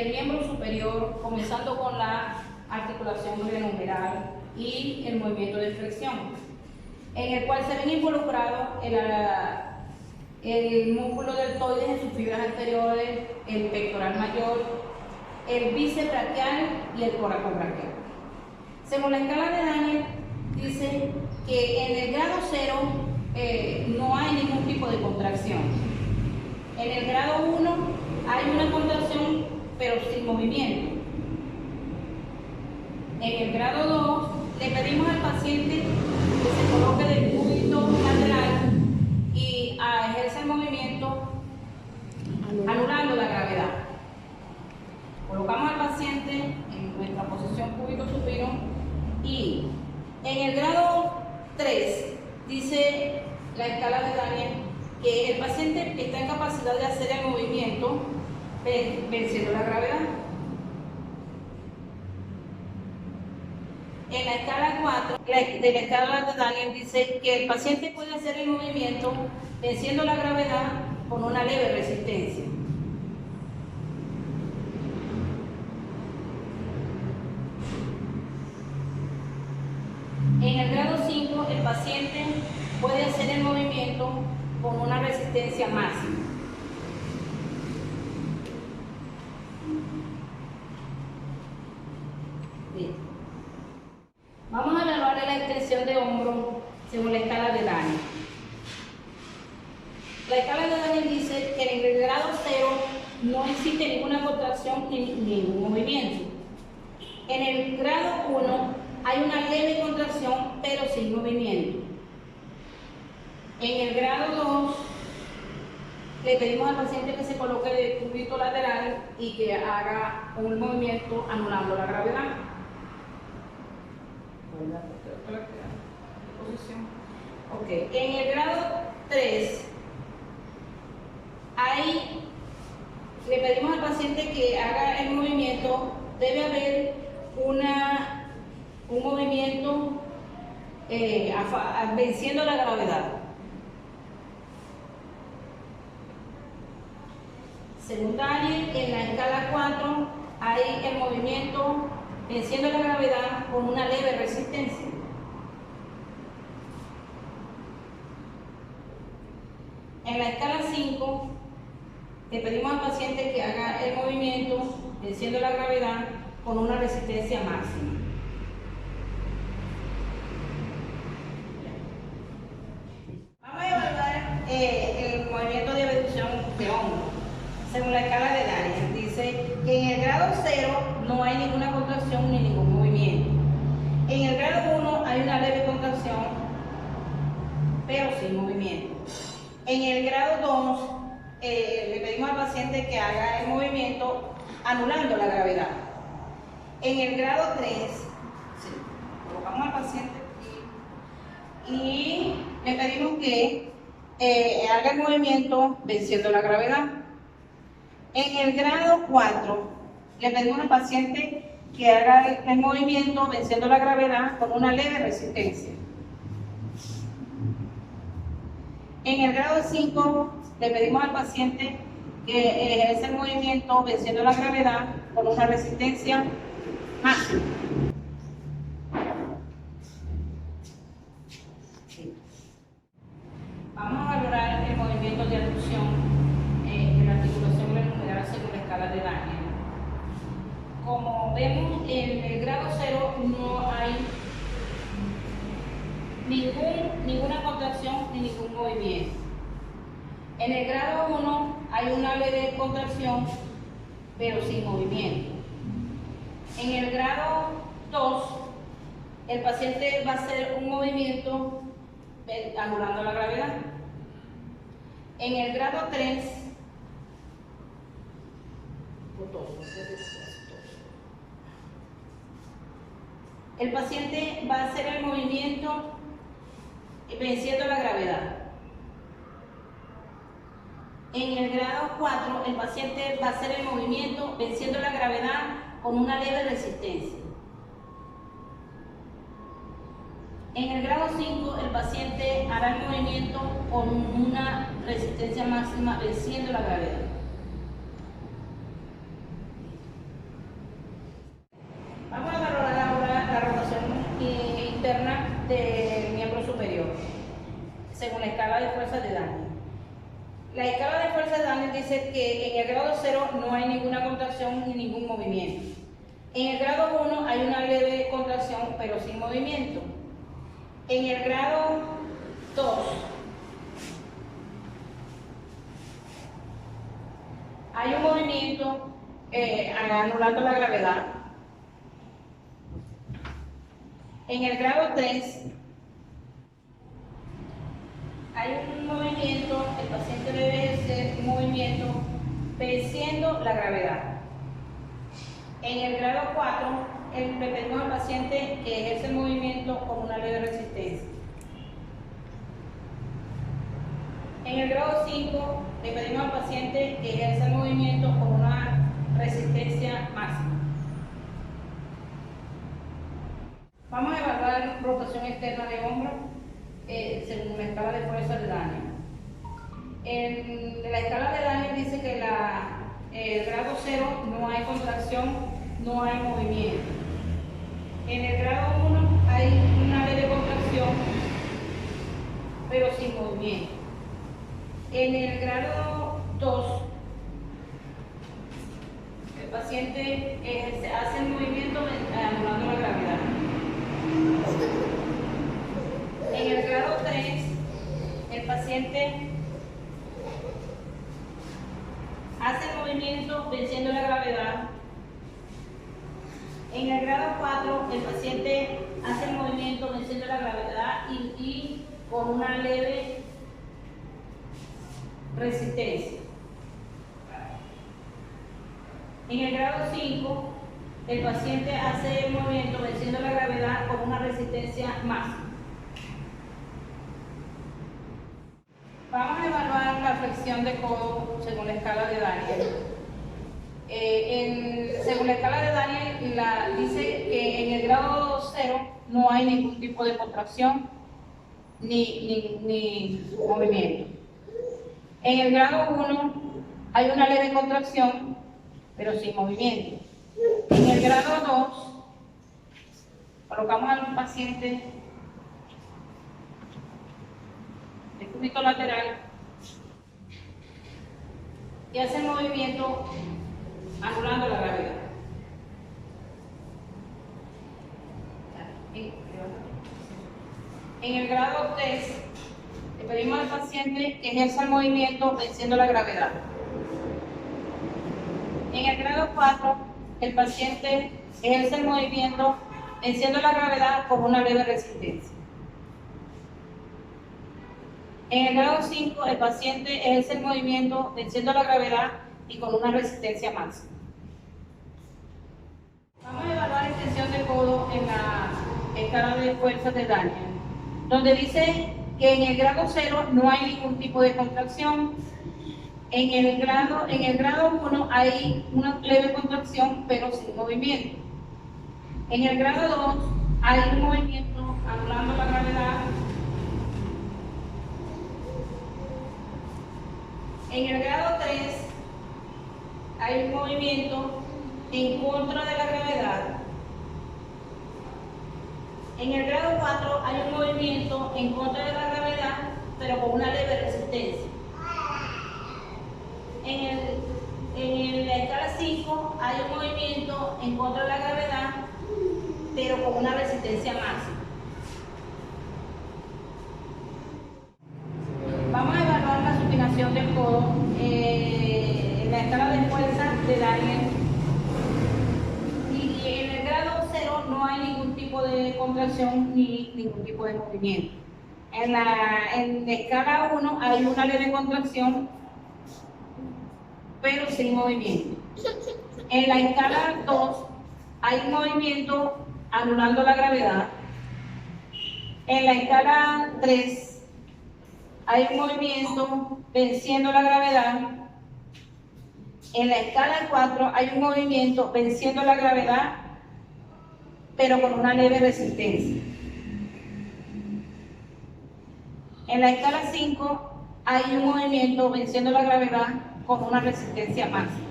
el miembro superior, comenzando con la articulación glenohumeral y el movimiento de flexión, en el cual se ven involucrados el músculo deltoides en sus fibras anteriores, el pectoral mayor, el bíceps braquial y el coracoid braquial. Según la escala de Daniel, dice que en el grado 0 no hay ningún tipo de contracción. En el grado 1 hay una contracción, pero sin movimiento. En el grado 2 le pedimos al paciente que se coloque del cúbito lateral y ejerce el movimiento anulando la gravedad. Colocamos al paciente en nuestra posición cúbito supino y en el grado 3 dice la escala de Daniel que el paciente está en capacidad de hacer el movimiento venciendo la gravedad. En la escala 4 de la escala de Daniel dice que el paciente puede hacer el movimiento venciendo la gravedad con una leve resistencia. En el grado 5 el paciente puede hacer el movimiento con una resistencia máxima. Bien. Vamos a evaluar la extensión de hombro según la escala de Daniel. La escala de Daniel dice que en el grado 0 no existe ninguna contracción ni ningún movimiento. En el grado 1 hay una leve contracción pero sin movimiento. En el grado 2 le pedimos al paciente que se coloque de cúbito lateral y que haga un movimiento anulando la gravedad. Okay. En el grado 3 le pedimos al paciente que haga el movimiento, debe haber un movimiento venciendo la gravedad. Según Daniel, en la escala 4 hay el movimiento venciendo la gravedad con una leve resistencia. En la escala 5 le pedimos al paciente que haga el movimiento venciendo la gravedad con una resistencia máxima. Vamos a evaluar el movimiento de abducción de hombro. Según la escala de Daniel, dice que en el grado 0 no hay ninguna contracción ni ningún movimiento. En el grado 1 hay una leve contracción, pero sin movimiento. En el grado 2 le pedimos al paciente que haga el movimiento anulando la gravedad. En el grado 3, colocamos al paciente y le pedimos que haga el movimiento venciendo la gravedad. En el grado 4 le pedimos al paciente que haga el movimiento venciendo la gravedad con una leve resistencia. En el grado 5 le pedimos al paciente que ejerce el movimiento venciendo la gravedad con una resistencia máxima. Vamos a valorar el movimiento de abducción de la articulación glenohumeral según la escala de Daniel. Como vemos, en el grado 0 no hay ninguna contracción ni ningún movimiento. En el grado 1 hay una leve contracción, pero sin movimiento. En el grado 2, el paciente va a hacer un movimiento anulando la gravedad. En el grado 3, el paciente va a hacer el movimiento venciendo la gravedad. En el grado 4, el paciente va a hacer el movimiento venciendo la gravedad con una leve resistencia. En el grado 5, el paciente hará el movimiento con una resistencia máxima venciendo la gravedad. según la escala de fuerza de Daniel. La escala de fuerza de Daniel dice que en el grado 0 no hay ninguna contracción ni ningún movimiento. En el grado 1 hay una leve contracción pero sin movimiento. En el grado 2 hay un movimiento anulando la gravedad. En el grado 3 hay un movimiento, el paciente debe hacer un movimiento venciendo la gravedad. En el grado 4, le pedimos al paciente que ejerce el movimiento con una leve resistencia. En el grado 5, le pedimos al paciente que ejerza el movimiento con una resistencia máxima. Vamos a evaluar rotación externa de hombro según la escala de fuerza de Daniel. En la escala de Daniel dice que el grado 0 no hay contracción, no hay movimiento. En el grado 1 hay una leve contracción, pero sin movimiento. En el grado 2, el paciente hace el movimiento anulando la gravedad. En el grado 3, el paciente hace el movimiento venciendo la gravedad. En el grado 4, el paciente hace el movimiento venciendo la gravedad y con una leve resistencia. En el grado 5, el paciente hace el movimiento venciendo la gravedad con una resistencia máxima. Vamos a evaluar la flexión de codo según la escala de Daniel. Según la escala de Daniel, dice que en el grado 0 no hay ningún tipo de contracción ni movimiento. En el grado 1 hay una leve contracción, pero sin movimiento. En el grado 2, colocamos al paciente de cúbito lateral y hace el movimiento anulando la gravedad. En el grado 3, le pedimos al paciente que ejerza el movimiento venciendo la gravedad. En el grado 4, el paciente ejerce el movimiento venciendo la gravedad con una leve resistencia. En el grado 5, el paciente ejerce el movimiento venciendo la gravedad y con una resistencia máxima. Vamos a evaluar la extensión de codo en la escala de fuerzas de Daniel, donde dice que en el grado 0 no hay ningún tipo de contracción. En el grado 1 hay una leve contracción, pero sin movimiento. En el grado 2 hay un movimiento anulando la gravedad. En el grado 3 hay un movimiento en contra de la gravedad. En el grado 4 hay un movimiento en contra de la gravedad, pero con una leve resistencia. En la escala 5 hay un movimiento en contra de la gravedad, pero con una resistencia máxima. Vamos a evaluar la supinación del codo en la escala de fuerza de Daniel. Y en el grado 0 no hay ningún tipo de contracción ni ningún tipo de movimiento. En la escala 1 hay una leve contracción, pero sin movimiento. En la escala 2 hay un movimiento anulando la gravedad. En la escala 3 hay un movimiento venciendo la gravedad. En la escala 4 hay un movimiento venciendo la gravedad, pero con una leve resistencia. En la escala 5 hay un movimiento venciendo la gravedad con una resistencia máxima.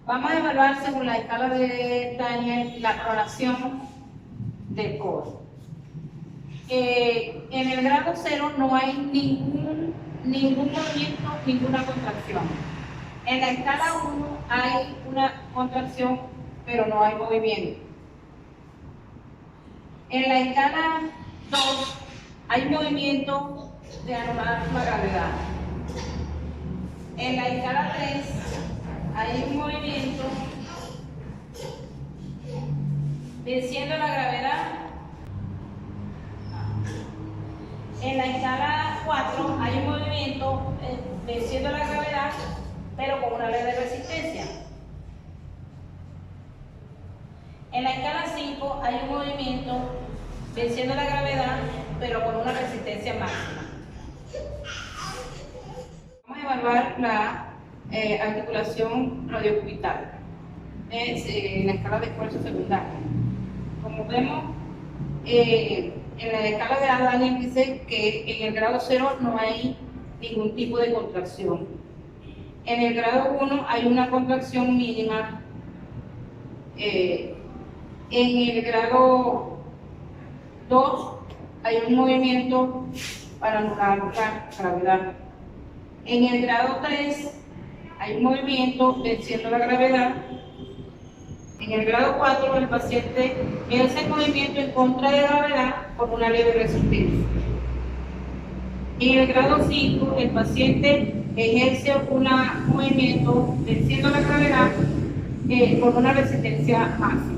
Vamos a evaluar según la escala de Daniel la pronación del codo. En el grado 0 no hay ningún movimiento, ninguna contracción. En la escala 1 hay una contracción, pero no hay movimiento. En la escala 2 hay movimiento de anular la gravedad. En la escala 3 hay un movimiento venciendo la gravedad. En la escala 4 hay un movimiento venciendo la gravedad, pero con una leve resistencia. En la escala 5 hay un movimiento venciendo la gravedad, pero con una resistencia máxima. Vamos a evaluar la articulación radiocubital en la escala de esfuerzo secundario. Como vemos, en la escala de Daniel dice que en el grado 0 no hay ningún tipo de contracción. En el grado 1 hay una contracción mínima. En el grado 2 hay un movimiento para anular la gravedad. En el grado 3 hay un movimiento venciendo la gravedad. En el grado 4 el paciente ejerce el movimiento en contra de la gravedad con una leve resistencia. En el grado 5 el paciente ejerce un movimiento venciendo la gravedad con una resistencia máxima.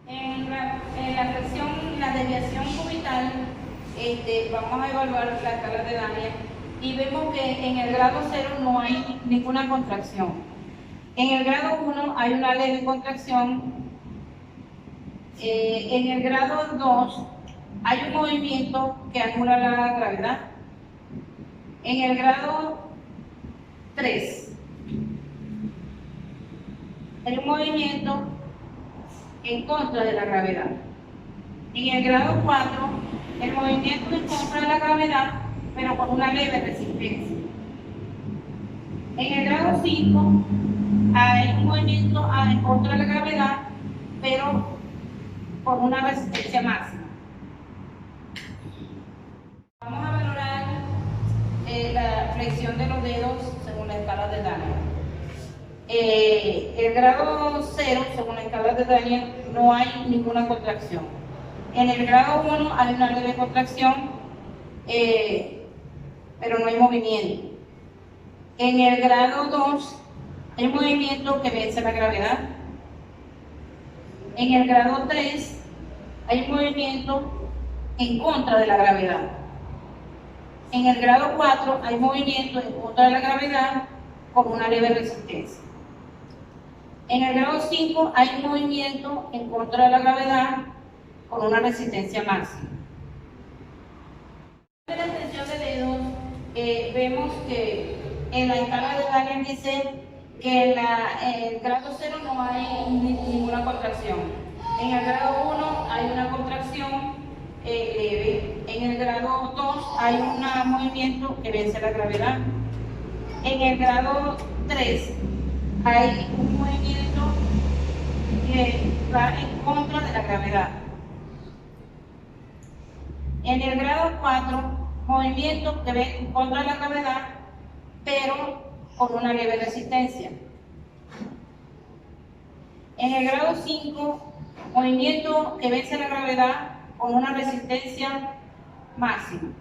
En la desviación cubital, vamos a evaluar la escala de Daniel y vemos que en el grado 0 no hay ninguna contracción. En el grado 1 hay una leve contracción. En el grado 2 hay un movimiento que anula la gravedad. En el grado 3 hay un movimiento en contra de la gravedad. En el grado 4 el movimiento en contra de la gravedad, pero con una leve resistencia. En el grado 5 hay un movimiento en contra de la gravedad, pero con una resistencia máxima. Vamos a valorar la flexión de los dedos según la escala de Daniel. El grado 0, según la escala de Daniel, no hay ninguna contracción. En el grado 1 hay una leve contracción, pero no hay movimiento. En el grado 2 hay un movimiento que vence la gravedad. En el grado 3 hay un movimiento en contra de la gravedad. En el grado 4 hay movimiento en contra de la gravedad con una leve resistencia. En el grado 5 hay un movimiento en contra de la gravedad con una resistencia máxima. En la extensión de dedos, vemos que en la escala de Daniel dice que en el grado 0 no hay ninguna contracción. En el grado 1 hay una contracción leve. En el grado 2 hay un movimiento que vence la gravedad. En el grado 3 hay un movimiento que va en contra de la gravedad. En el grado 4, movimiento que va en contra de la gravedad, pero con una leve resistencia. En el grado 5, movimiento que vence la gravedad con una resistencia máxima.